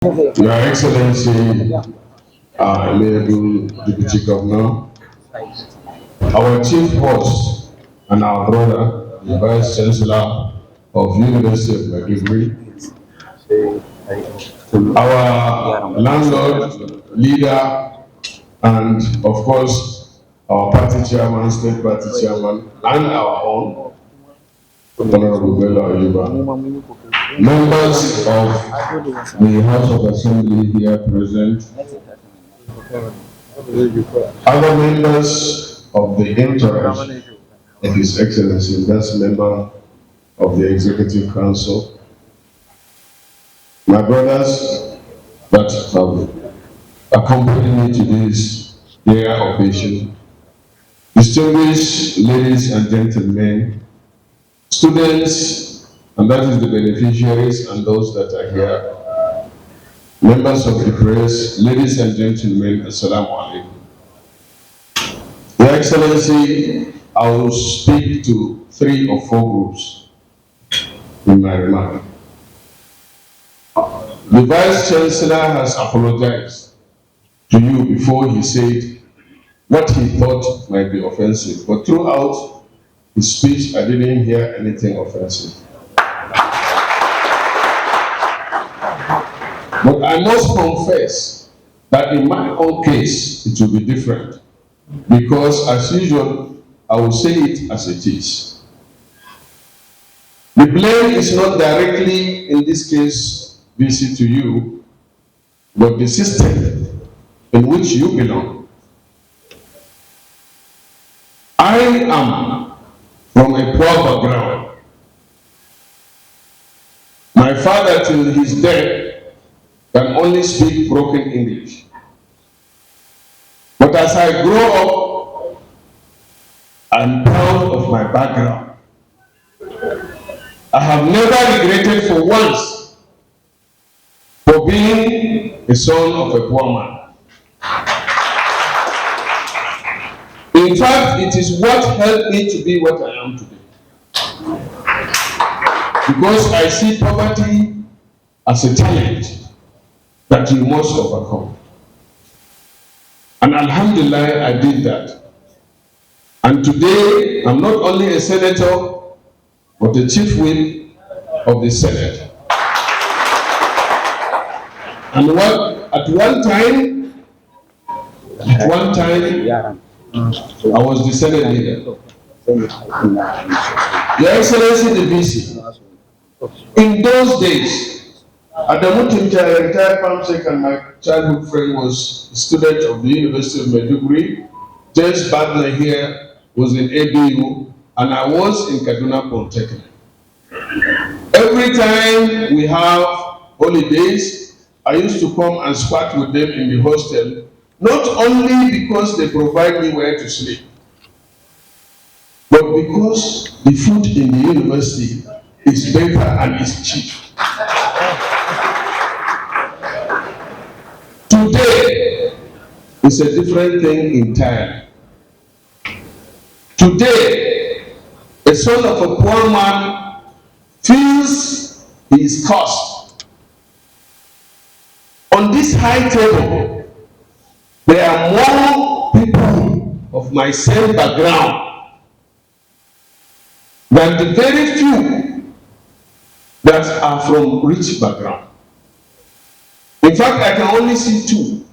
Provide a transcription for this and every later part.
Your Excellency, Amiable Deputy Governor, our chief host and our brother, the Vice Chancellor of University of Maiduguri, our landlord, leader, and of course, our party chairman, state party chairman, and our own, Honorable Bello Ayuba, members of the House of Assembly here present, other members of the entourage of His Excellency, that's member of the Executive Council, my brothers that have accompanied me to this rare occasion, distinguished ladies and gentlemen, students, and that is the beneficiaries and those that are here, members of the press, ladies and gentlemen, Assalamu alaikum. Your Excellency, I will speak to 3 or 4 groups in my remark. The Vice Chancellor has apologized to you before he said what he thought might be offensive, but throughout his speech, I didn't hear anything offensive. But I must confess that in my own case, it will be different. Because as usual, I will say it as it is. The blame is not directly, in this case, VC to you, but the system in which you belong. I am from a poor background. My father, till his death, can only speak broken English. But as I grow up, I'm proud of my background. I have never regretted for once for being a son of a poor man. In fact, it is what helped me to be what I am today. Because I see poverty as a talent that you must overcome. And Alhamdulillah, I did that. And today, I'm not only a senator, but the chief whip of the Senate. And at one time, I was the Senate leader. Your Excellency the VC, in those days, Adamu Timcha, retired Pamsek, and my childhood friend was a student of the University of Maiduguri. James Badler here was in ABU, and I was in Kaduna Polytechnic. Every time we have holidays, I used to come and squat with them in the hostel, not only because they provide me where to sleep, but because the food in the university is better and is cheap. Today is a different thing entirely. Today, a son of a poor man feels he is cursed. On this high table, there are more people of my same background than the very few that are from rich background. In fact, I can only see 2.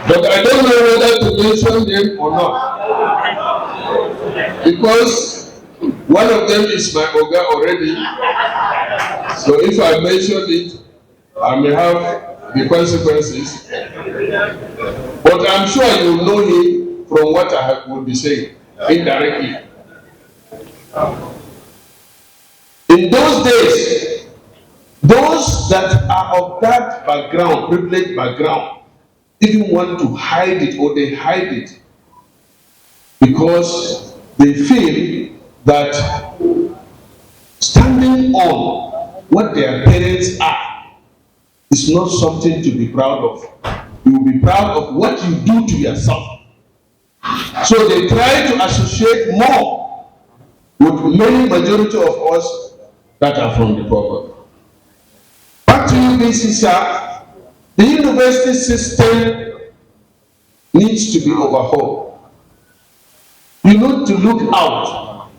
But I don't know whether to mention them or not. Because one of them is my Oga already. So if I mention it, I may have the consequences. But I'm sure you know him from what I will be saying indirectly. In those days, those that are of that background, privileged background, even want to hide it, or they hide it because they feel that standing on what their parents are is not something to be proud of. You will be proud of what you do to yourself. So they try to associate more with many majority of us that are from the poor. Back to you, BC, sir. The university system needs to be overhauled. You need to look out.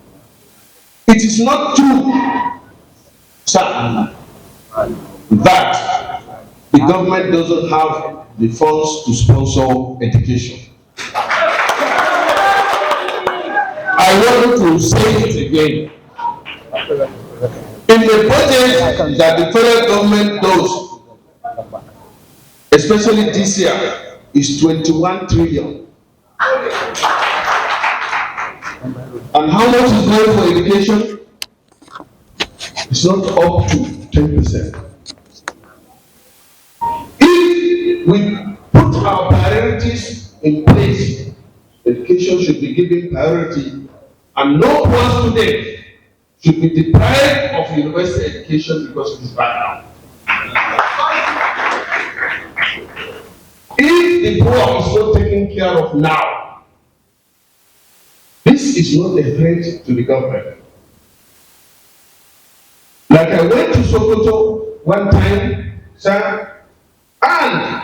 It is not true, sir, that the government doesn't have the funds to sponsor education. I want to say it again. In the budget that the federal government does, especially this year, is 21 trillion. And how much is going for education? It's not up to 10%. If we put our priorities in place, education should be given priority, and no poor student should be deprived of university education because of his background. If the poor is not taken care of now, this is not a threat to the government. Like I went to Sokoto one time, sir, and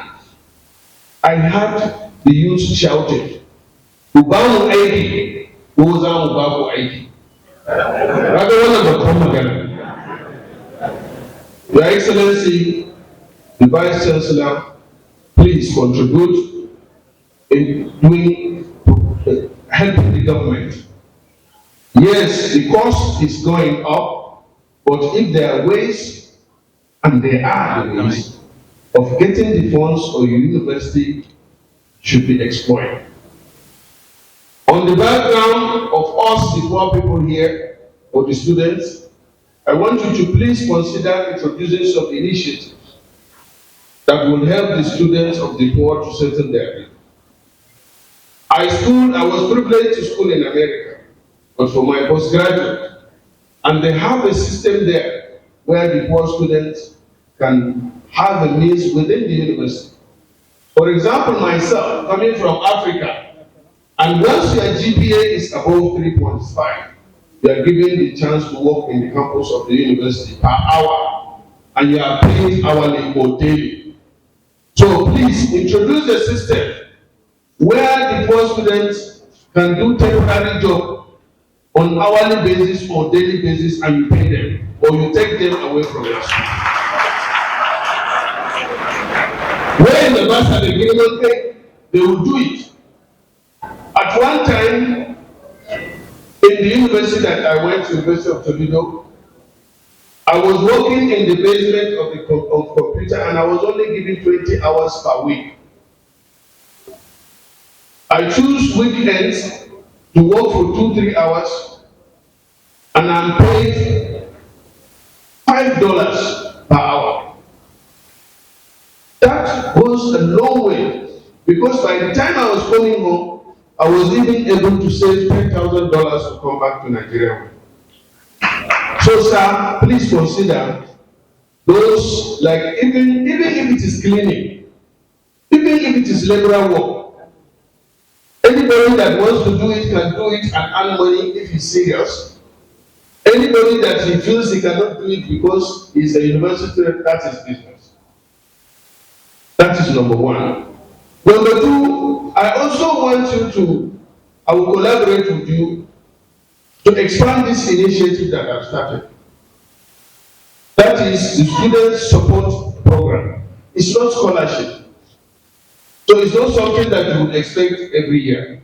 I heard the youth shouting, Ubamu aiki, Uzamu Babu aiki. Your Excellency, the Vice Chancellor, please contribute in doing helping the government. Yes, the cost is going up, but if there are ways, and there are ways, of getting the funds for your university should be explored. On the background of us, the poor people here, or the students, I want you to please consider introducing some initiatives that will help the students of the poor to settle their needs. I was privileged to school in America, but for my postgraduate, and they have a system there where the poor students can have a means within the university. For example, myself, coming from Africa, and once your GPA is above 3.5, you are given the chance to work in the campus of the university per hour, and you are paid hourly or daily. So please introduce a system where the poor students can do temporary job on hourly basis or daily basis, and you pay them, or you take them away from your school. Where in the master the minimum pay, they will do it. At one time, in the university that I went to, University of Toledo, I was working in the basement of the computer, and I was only given 20 hours per week. I choose weekends to work for 2-3 hours, and I'm paid $5 per hour. That goes a long way, because by the time I was coming home, I was even able to save $10,000 to come back to Nigeria. So, sir, please consider those, like even if it is cleaning, even if it is laborer work, anybody that wants to do it can do it and earn money if he's serious. Anybody that he feels he cannot do it because he's a university, that's his business. That is number one. Number two, I also want you to, I will collaborate with you to expand this initiative that I've started. That is the Student Support Program. It's not scholarship. So it's not something that you would expect every year.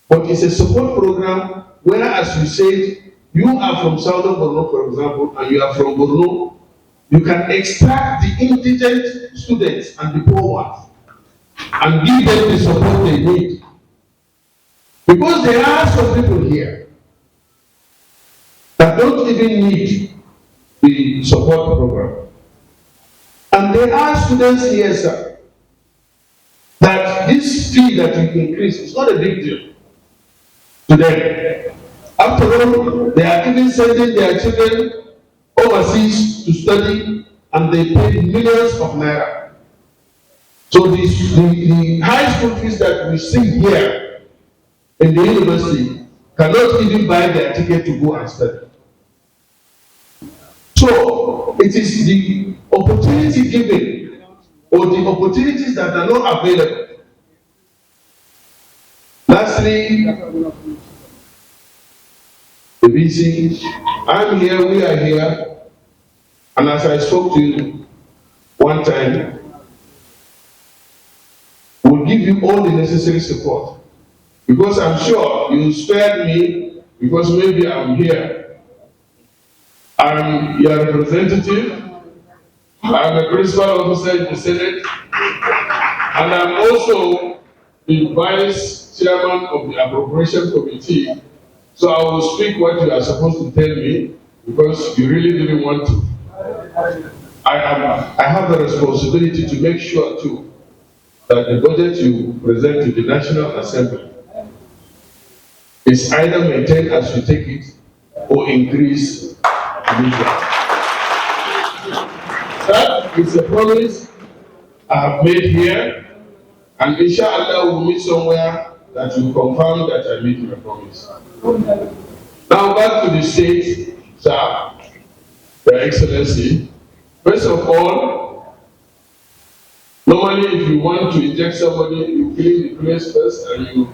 But it's a support program where, as you said, you are from Southern Borno, for example, and you are from Borno, you can extract the indigent students and the poor ones and give them the support they need. Because there are some people here that don't even need the support program. And there are students here, sir, that this fee that you increase is not a big deal to them. After all, they are even sending their children overseas to study, and they pay millions of naira. So the high school fees that we see here in the university cannot even buy their ticket to go and study. So it is the opportunity given or the opportunities that are not available. Lastly, the BC, I'm here, we are here, and as I spoke to you one time, we'll give you all the necessary support. Because I'm sure you spared me because maybe I'm here. I'm your representative, I'm a principal officer in the Senate, and I'm also the vice chairman of the appropriation committee. So I will speak what you are supposed to tell me because you really didn't want to. I have the responsibility to make sure too that the budget you present to the National Assembly is either maintained as you take it or increase. That is a promise I have made here, and inshallah we'll meet somewhere that will confirm that I made my promise. Now back to the state, sir, Your Excellency. First of all, normally if you want to inject somebody, you clean the place first and you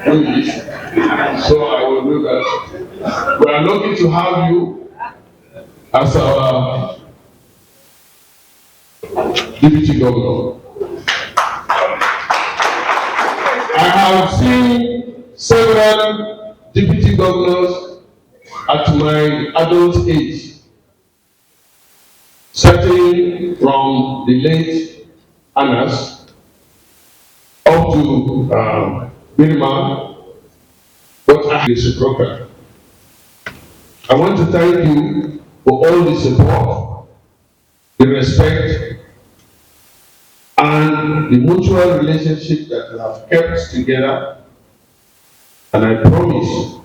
do it. So I will do that. We are lucky to have you as our deputy governor. I have seen several deputy governors at my adult age, starting from the late Anas up to Birma, but I reciprocal. I want to thank you for all the support, the respect, and the mutual relationship that we have kept together. And I promise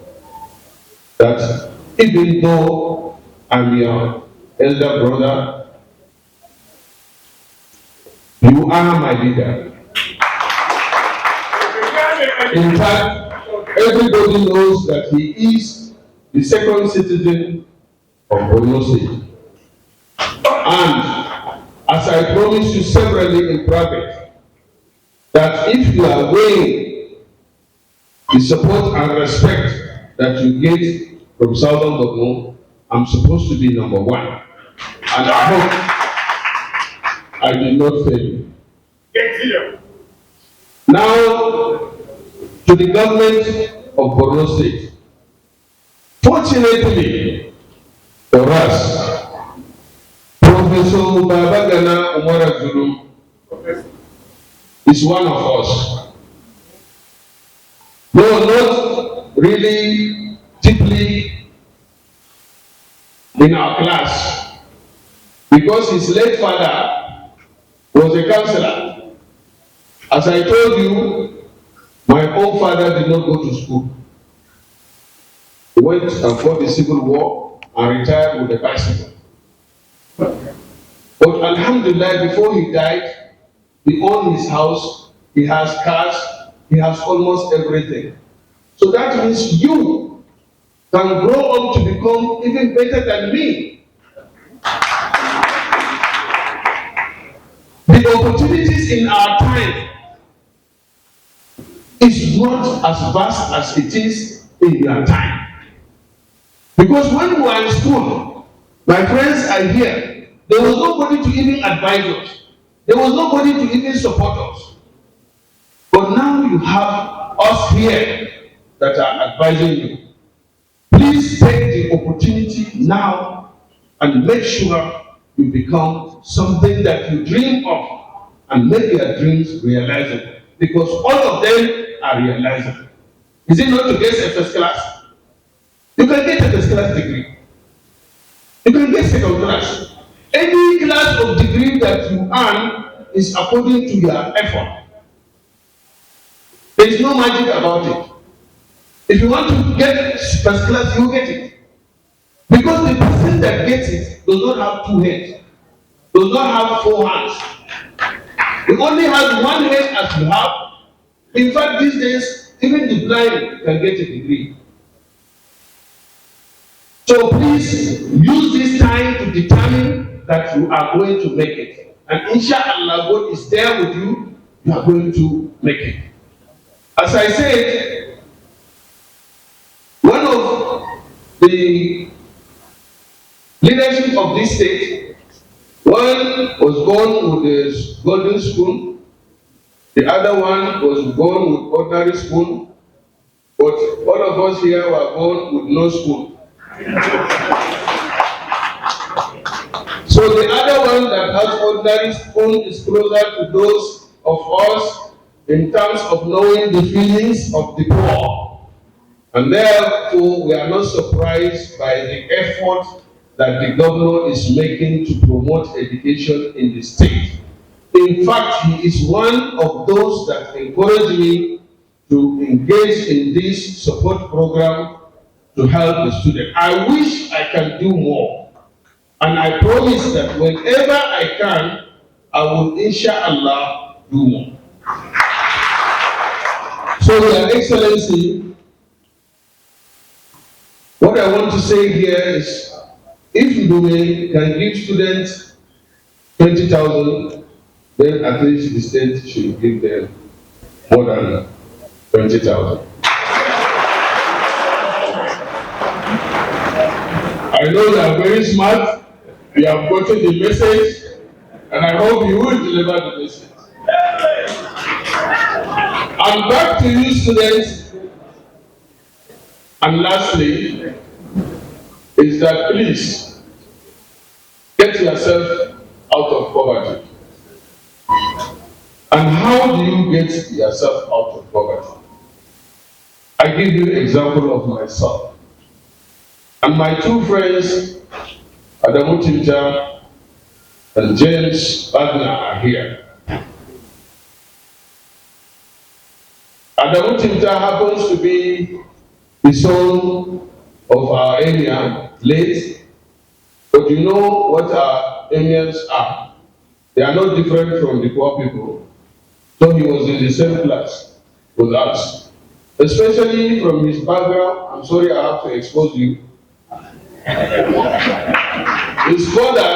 that even though I'm your elder brother, you are my leader. In fact, everybody knows that he is the second citizen of Borno State. And as I promised you severally in private, that if you are weighing the support and respect that you get from Southern Borno, I'm supposed to be number one. And I hope I did not fail you. Now, to the government of Borno State. Fortunately for us, Professor Babagana Umara Zulu is one of us. Though not really deeply in our class, because his late father was a counselor. As I told you, my own father did not go to school. He went and fought the Civil War and retired with a bicycle. But Alhamdulillah, before he died, he owned his house, he has cars, he has almost everything. So that means you can grow up to become even better than me. The opportunities in our time is not as vast as it is in your time. Because when we were in school, my friends are here, there was nobody to even advise us. There was nobody to even support us. But now you have us here that are advising you. Please take the opportunity now and make sure you become something that you dream of and make your dreams realizable. Because all of them are realizable. Is it not to get a first class? You can get a first class degree. You can get second class. Any class of degree that you earn is according to your effort. There is no magic about it. If you want to get first class, you get it. Because the person that gets it does not have two heads, does not have four hands. He only has one head as you have. In fact, these days, even the blind can get a degree. So please use this time to determine that you are going to make it. And inshallah, God is there with you, you are going to make it. As I said, one of the leadership of this state, one was born with a golden spoon, the other one was born with ordinary spoon, but all of us here were born with no spoon. So the other one that has ordinary spoon is closer to those of us in terms of knowing the feelings of the poor. And therefore, we are not surprised by the effort that the governor is making to promote education in the state. In fact, he is one of those that encourage me to engage in this support program to help the student. I wish I can do more. And I promise that whenever I can, I will inshallah do more. So, Your Excellency, what I want to say here is, if Ndume can give students 20,000, then at least the state should give them more than 20,000. I know you are very smart. You have gotten the message, and I hope you will deliver the message. And back to you, students. And lastly, is that please get yourself out of poverty. And how do you get yourself out of poverty? I give you an example of myself. And my two friends, Ndume and James Wagner, are here. Ndume happens to be the son of our area, late. But you know what our Emirs are. They are not different from the poor people. So he was in the same class with us. Especially from his background, I'm sorry I have to expose you. His father,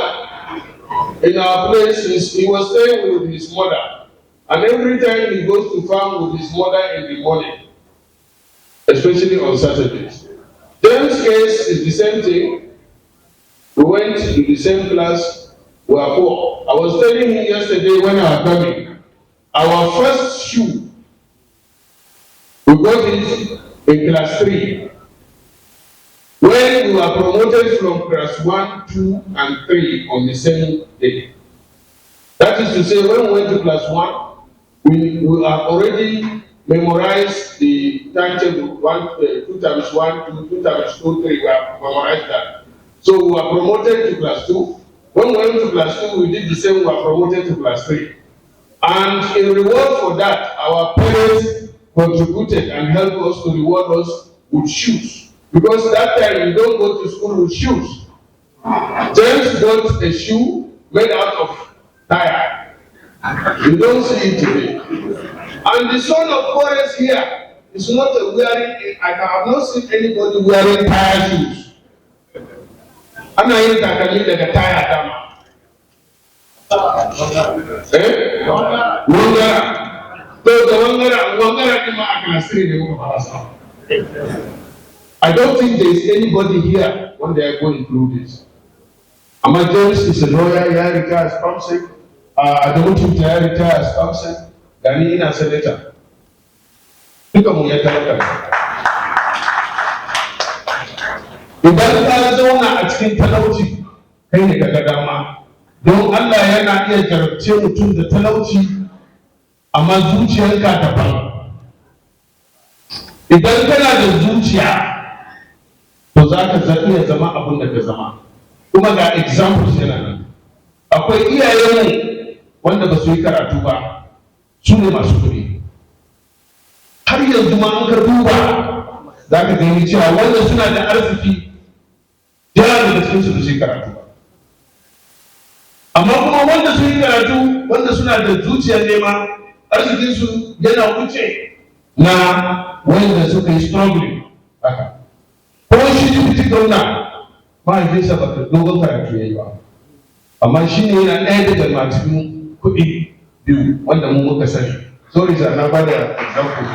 in our place, he was staying with his mother. And every time he goes to farm with his mother in the morning, especially on Saturdays. James' case is the same thing. We went to the same class, we are poor. I was telling him yesterday when I was coming, our first shoe, we got it in class 3. When we were promoted from class 1, 2, and 3 on the same day. That is to say, when we went to class 1, we have already memorized the timetable 2 times 1, 2 times 2, 3. We have memorized that. So we were promoted to class 2. When we went to class 2, we did the same, we were promoted to class 3. And in reward for that, our parents contributed and helped us to reward us with shoes. Because that time you don't go to school with shoes. James got a shoe made out of tire. You don't see it today. And the son of Forest here is not wearing, I have not seen anybody wearing tire shoes. I'm not even talking like a tire dama. I don't think there is anybody here when they are going through this. Ama James is a lawyer, he retired as counsel. Ndume retired as counsel. Gani ina senator. Duka mu ya talaka. Idan ka zauna a cikin talauci, kai ne ka ga dama. Don Allah yana iya jarabce mutum da talauci, amma zuciyarka daban. Idan kana da zuciya, to za ka iya zama abin da ka zama. Kuma ga examples yana nan. Akwai iyayenmu wanda ba su yi karatu ba, su ne masu kuɗi. Har yanzu ma an ka duba, za ka gani cewa wanda suna da arziki, jira da cikin su yi karatu ba. Amma kuma wanda su yi karatu, wanda suna da zuciyar nema, arzikinsu yana wuce na wanda suka yi struggling. Haka. Ko shi deputy gwamna mahaifinsa ba dogon karatu ya yi ba, amma shi ne yana ɗaya daga masu kuɗi biyu wanda mu muka sani. Sorry sir, na ba da example.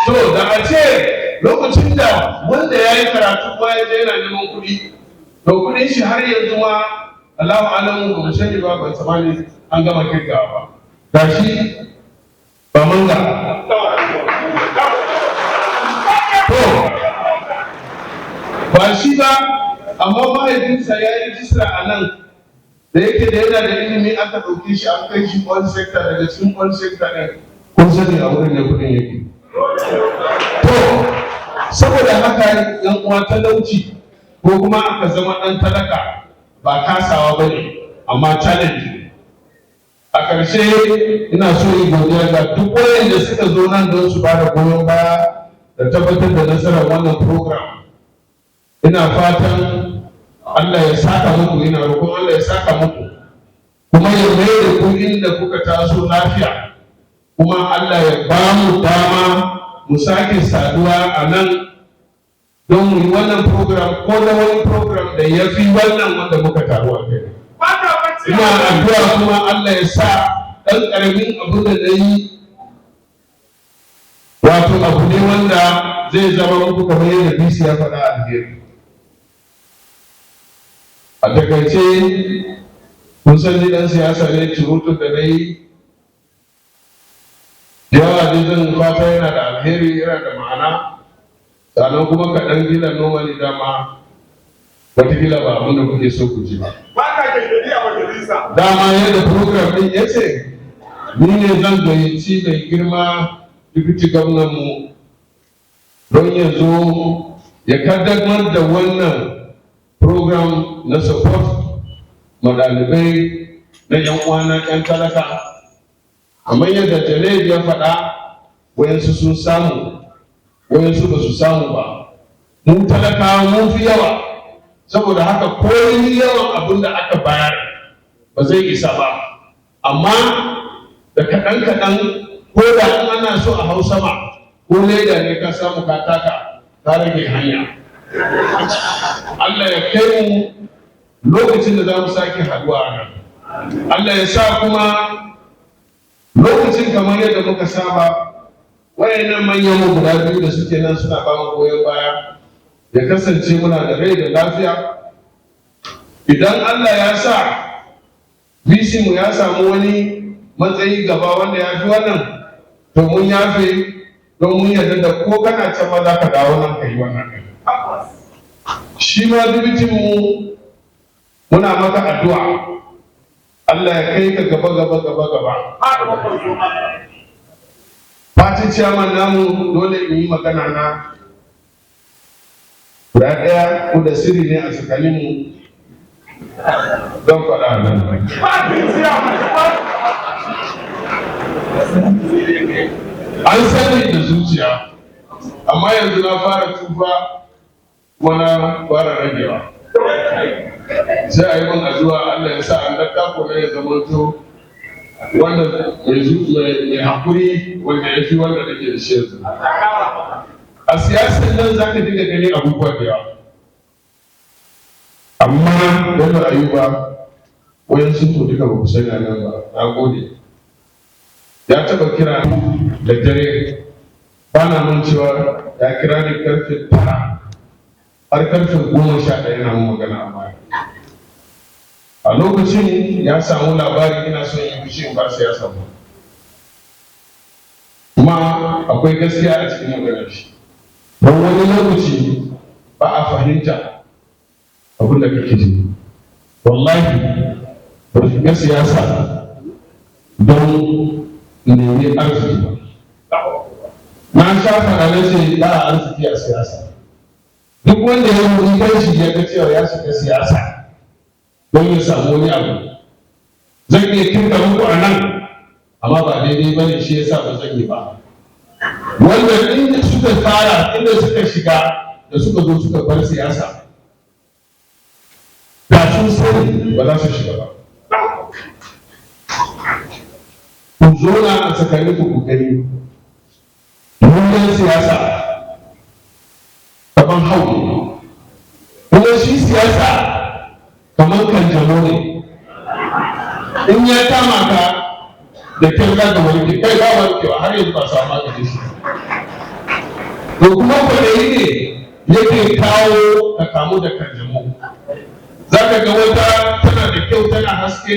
To da a ce lokacin da wanda ya yi karatu kuma ya je yana neman kuɗi, to kuɗin shi har yanzu ma Allahu alamu ba mu sani ba, ban tsammani an gama kirgawa ba. Gashi ba manga. To ba shi ba, amma mahaifinsa ya yi rijista a nan da yake da yana da ilimi aka ɗauke shi an kai shi all sector, daga cikin all sector ɗin kun sani a wurin da kuɗin yake. To saboda haka yan uwa talauci ko kuma aka zama ɗan talaka ba kasawa ba ne, amma challenge. A ƙarshe ina so yi godiya ga duk wayanda suka zo nan don su ba da goyon baya da tabbatar da nasarar wannan program. Ina fatan Allah ya saka muku, ina roƙon Allah ya saka muku, kuma ya mai da ku inda kuka taso lafiya, kuma Allah ya ba mu dama mu sake saduwa a nan don mu yi wannan program ko da wani program da ya fi wannan wanda muka taru a kai. Ina addu'a kuma Allah ya sa ɗan ƙaramin abu da na yi wato abu ne wanda zai zama muku kamar yadda bisi ya faɗa alheri. A takaice kun san ni ɗan siyasa ne, surutun da na yi yawa ne, zan fata yana da alheri, yana da ma'ana, sannan kuma kaɗan gila normally dama watakila ba abin da kuke so ku ji ba. Dama yadda program ɗin ya ce, ni ne zan gayyaci mai girma deputy gwamnan mu don ya zo ya kaddamar da wannan program na support madalibai na yan uwana yan talaka. Kamar yadda Jalil ya faɗa, wayansu sun samu, wayansu ba su samu ba. Mun talakawa mun fi yawa, saboda haka koyi yawan abin da aka bayar ba zai isa ba, amma da kaɗan-kaɗan ko da ana so a hau sama ko leda ne ka samu ka taka ka rage hanya. Allah ya kai mu lokacin da za mu sake haɗuwa a nan. Allah ya sa kuma lokacin kamar yadda muka saba, wayannan manyan mu guda biyu da suke nan suna ba mu goyon baya, ya kasance muna da rai da lafiya. Idan Allah ya sa bisi mu ya samu wani matsayi gaba wanda ya fi wannan, to mun yafe, don mun yarda da ko kana can ma za ka dawo nan ka yi wannan. Shi ma dubitin mu muna maka addu'a, Allah ya kai ka gaba. Fatin ciyaman namu dole in yi magana na guda ɗaya ko da sirri ne a tsakaninmu don faɗa nan. An sani da zuciya, amma yanzu na fara tufa kuma na fara ragewa. Sai a yi min addu'a Allah ya sa an daɗa ko ya zama to wanda mai haƙuri wanda ya fi wanda da ke da shi yanzu. A siyasar nan za ka dinga gani abubuwa da yawa, amma Bello Ayuba wayan sun to duka ba ku sani nan ba. Na gode. Ya taɓa kira da dare, ba na mun cewa ya kira ni karfe 9 har karfe 11 yana mun magana a baya. A lokacin ya samu labari ina son yin fushi in ba siyasa ba, kuma akwai gaskiya a cikin maganar shi. Don wani lokaci ba a fahimta abin da kake ji. Wallahi ba shiga siyasa don nemi arziki ba. Na sha faɗa na ce ba a arziki a siyasa. Duk wanda ya yi kai shi ya ga cewa ya shiga siyasa don ya samu wani abu, zan iya kirka muku a nan, amma ba daidai ba ne, shi yasa ba zan yi ba. Wanda inda suka fara, inda suka shiga da suka zo suka bar siyasa, da sun sani ba za su shiga ba. Ku zo na a tsakanin ku gani, mun siyasa kamar hau. Kuma shi siyasa kamar kanjamo ne, in ya kama ka da kyau za ka wanke, kai ba wankewa har yanzu ba samu magani shi. To kuma kwaɗayi ne yake kawo ka kamu da kanjamo. Za ka ga wata tana da kyau tana haske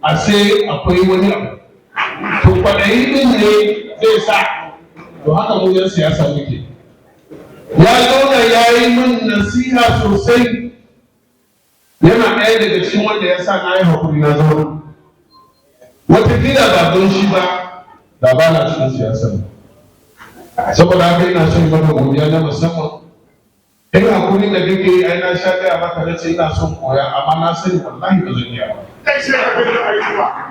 a sai akwai wani abu. To kwaɗayi ɗin ne zai sa, to haka mu yan siyasa muke. Ya zauna ya yi min nasiha sosai, yana ɗaya daga cikin wanda ya sa na yi haƙuri na zauna. Wataƙila ba don shi ba, da ba na cikin siyasa. Saboda haka ina son maka godiya na musamman. Ina haƙuri da kake yi, ai na sha gaya maka na ce ina son koya, amma na sani wallahi ba zan iya ba.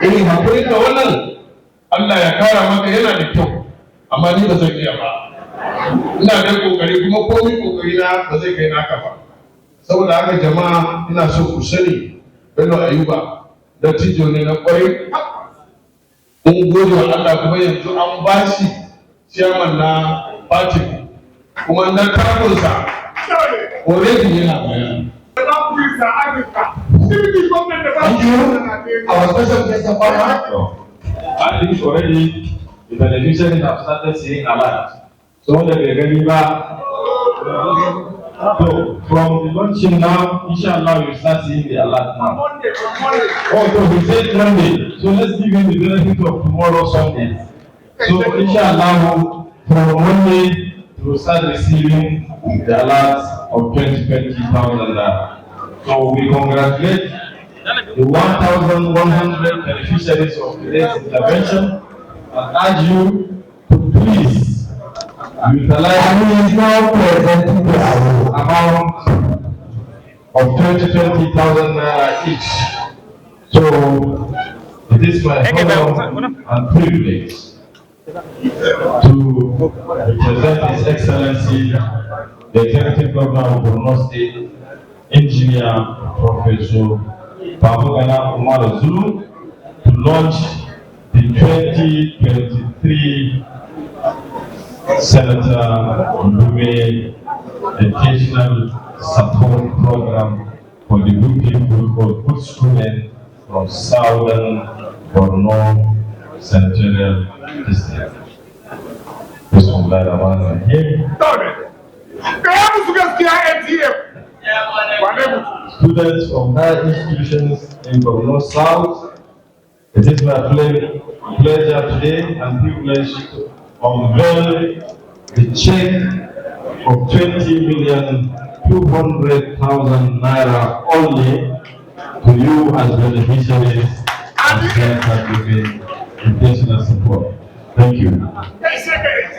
Haƙuri da wannan Allah ya kara maka yana da kyau, amma ni ba zan iya ba. Ina da kokari kuma komai kokari na ba zai kai naka ba. Saboda haka jama'a ina so ku sani Bello Ayuba da tijo ne na kwarai. Mun gode wa Allah kuma yanzu an bashi chairman na party kuma na kafinsa already yana bayani. Thank you. Our special guest of honor. At least already the beneficiaries have started seeing alert. So when they get back, so from the launching now, inshallah, you start seeing the alert now. Oh, so we said Monday. So let's give him the benefit of tomorrow, Sunday. So inshallah, from Monday, we'll start receiving the alert of 20,000. So we congratulate the 1,100 beneficiaries of today's intervention and urge you to please utilize now presenting the amount of 20,000 naira each. So it is my honor and privilege to represent His Excellency, the Executive Governor of Borno State, Engineer Professor Babagana Umar Zulu, to launch the 2023 Senator Ndume Educational Support Program for the good people, for good students from Southern Borno Senatorial District. Bismillahirrahmanirrahim. Students from higher institutions in Borno South, it is my pleasure today and privilege to unveil the check of 20,200,000 naira only to you as beneficiaries and Senator giving intentional support. Thank you.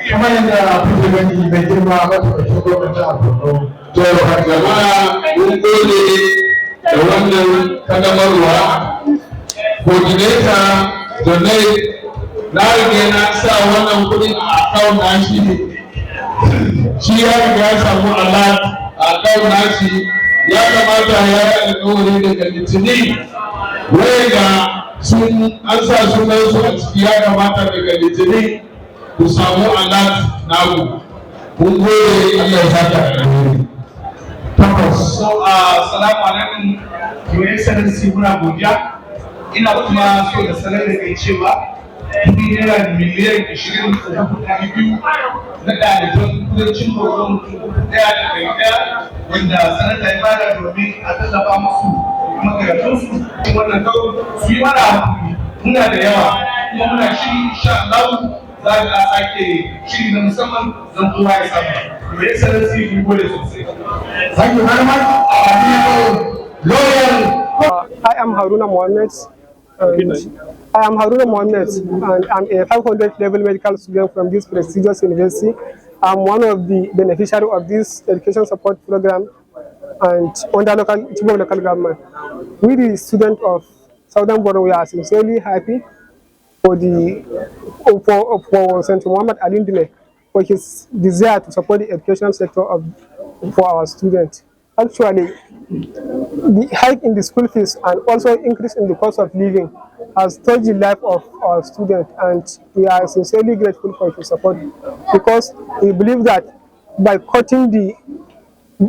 Kamar yadda kuke gani mai girma wata shugaban jihar Borno. To jama'a mun gode da wannan kadamarwa. Coordinator donate na rige na sa wannan kudin a account nashi. Shi ya riga ya samu alert a account nashi. Ya kamata ya yi alƙawari daga Litinin. Wai ga an sa sunan su a ciki, ya kamata daga Litinin ku samu alert naku. Mun gode, Allah ya saka alheri. So, assalamu alaikum, Your Excellency, muna godiya. Ina kuma so da sanar da kai cewa kudi naira miliyan 20,200 na ɗaliban kudancin Borno ɗaya wanda sanata ya bada domin a tallafa musu makarantunsu. Wannan kawai su yi mana hakuri, muna da yawa kuma muna shiri insha Allah za a sake shiri na musamman don kowa ya samu. Your Excellency, we gode sosai. Thank you very much. I am Haruna Mohammed. And I'm a 500 level medical student from this prestigious university. I'm one of the beneficiaries of this education support program and under local government. We, the students of Southern Borno, we are sincerely happy for St. Muhammad Ali Ndume for his desire to support the education sector for our students. Actually, the hike in the school fees and also increase in the cost of living has touched the life of our students, and we are sincerely grateful for his support, because we believe that by cutting the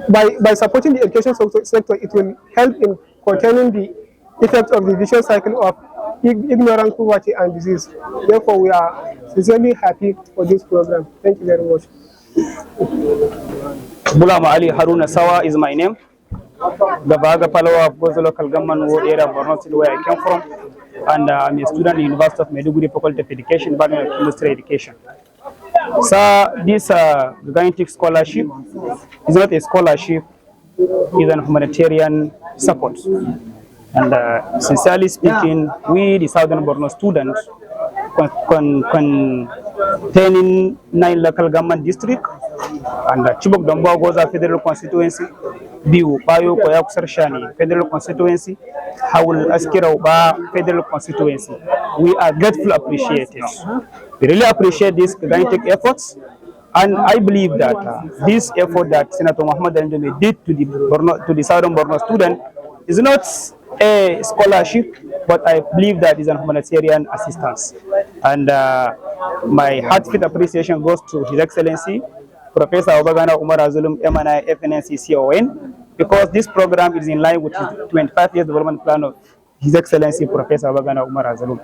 by supporting the education sector, it will help in containing the effect of the vicious cycle of ignorance, poverty, and disease. Therefore, we are sincerely happy for this program. Thank you very much. Bulama Ali Haruna Sawa is my name. The Baga Palawa of Gozo local government area of Borno City, where I came from, and I'm a student at the University of Maiduguri Faculty of Education, Department of Chemistry Education. So this gigantic scholarship is not a scholarship; it's an humanitarian support. And sincerely speaking, we the Southern Borno students containing 9 local government districts and Chibok Dombo Goza Federal Constituency, Biu Bayo Koyak Sarshani Federal Constituency, Hawul Askira Uba Federal Constituency. We are grateful, appreciated. We really appreciate these gigantic efforts, and I believe that this effort that Senator Muhammad Ndume did to the Southern Borno student is not a scholarship, but I believe that is an humanitarian assistance. And my heartfelt appreciation goes to His Excellency Professor Obagana Umar Azulum MNI FNNC CON, because this program is in line with his 25 years development plan of His Excellency Professor Obagana Umar Azulum.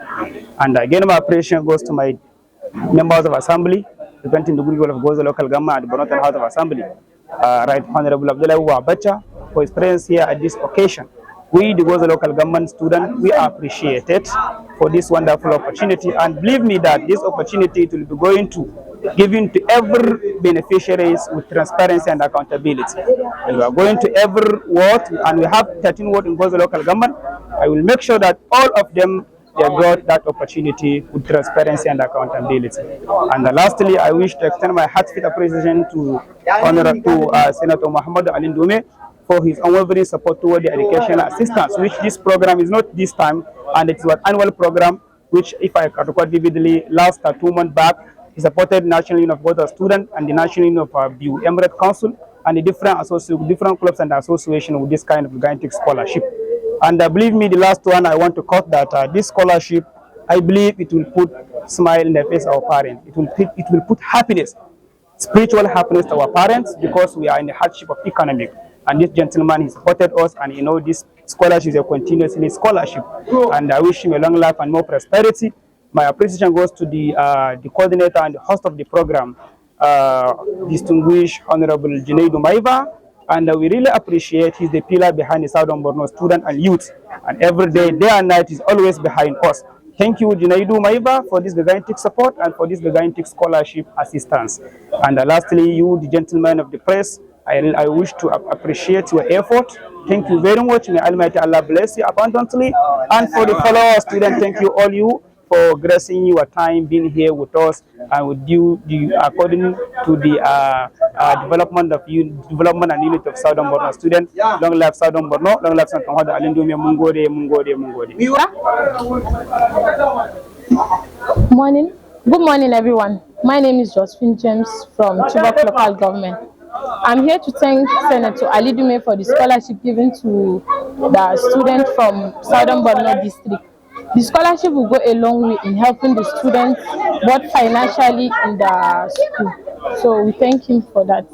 And again, my appreciation goes to my members of Assembly, representing the good of Goza local government and the Bonotan House of Assembly, Right Honorable Abdullah Wabacha, for his presence here at this occasion. We, the Goza local government students, we are appreciated for this wonderful opportunity, and believe me that this opportunity will be going to given to every beneficiaries with transparency and accountability. And we are going to every ward, and we have 13 wards in Goza local government. I will make sure that all of them they got that opportunity with transparency and accountability. And lastly, I wish to extend my heartfelt appreciation to Senator Muhammad Ali Ndume for his unwavering support toward the educational assistance, which this program is not this time, and it's an annual program, which, if I can record vividly, last 2 months back, he supported National Union of Water Students and the National Union of Biu Emirate Council and the different clubs and associations with this kind of gigantic scholarship. And believe me, the last one I want to quote that this scholarship, I believe it will put smile in the face of our parents. It will put happiness, spiritual happiness to our parents, because we are in the hardship of economic. And this gentleman, he supported us, and this scholarship is a continuously scholarship. And I wish him a long life and more prosperity. My appreciation goes to the coordinator and the host of the program, distinguished Honorable Junaidu Maiva, and we really appreciate he's the pillar behind the Southern Borno student and youth, and every day and night is always behind us. Thank you, Junaidu Maiva, for this gigantic support and for this gigantic scholarship assistance. And lastly, you, the gentlemen of the press, I wish to appreciate your effort. Thank you very much. May Almighty Allah bless you abundantly. And for the follower students, thank you all you for gracing your time being here with us and with you according to the development and unit of Southern Borno students. Long life Southern Borno, long life Senator Muhammad Ali Ndume. Mungode. Morning. Good morning, everyone. My name is Josephine James from Chibok Local Government. I'm here to thank Senator Ali Ndume for the scholarship given to the student from Southern Borno district. The scholarship will go a long way in helping the students, both financially in the school. So we thank him for that.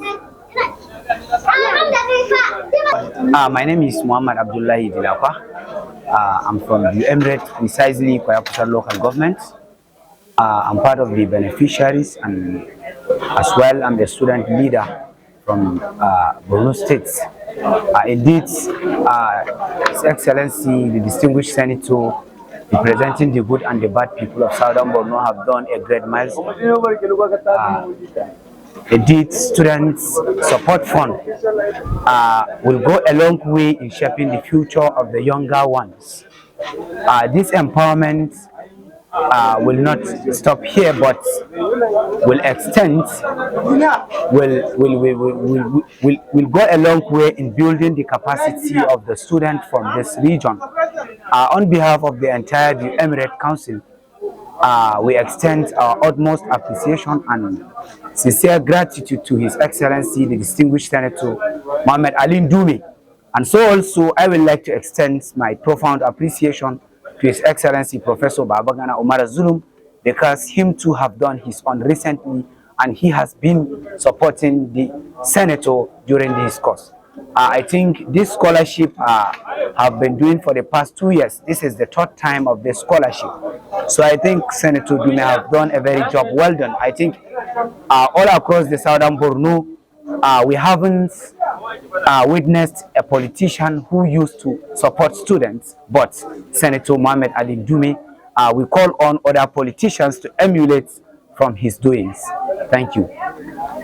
My name is Muhammad Abdullahi Dilapa. I'm from the Emirate, precisely Kwayakusar local government. I'm part of the beneficiaries, and as well I'm the student leader from Borno State. Indeed, His Excellency, the distinguished Senator, representing the good and the bad people of Southern Borno, have done a great milestone. Indeed, students support fund will go a long way in shaping the future of the younger ones. This empowerment will not stop here, but will extend, will go a long way in building the capacity of the student from this region. On behalf of the entire Emirate Council, we extend our utmost appreciation and sincere gratitude to His Excellency, the distinguished Senator Muhammad Ali Ndume. And so also, I would like to extend my profound appreciation to His Excellency Professor Babagana Umar Zulum, because him too have done his own recently and he has been supporting the senator during this course. I think this scholarship have been doing for the past 2 years. This is the third time of the scholarship. So I think Senator Ndume have done a very job well done. I think all across the southern Borno, we haven't witnessed a politician who used to support students, but Senator Mohammed Ali Ndume, we call on other politicians to emulate from his doings. Thank you.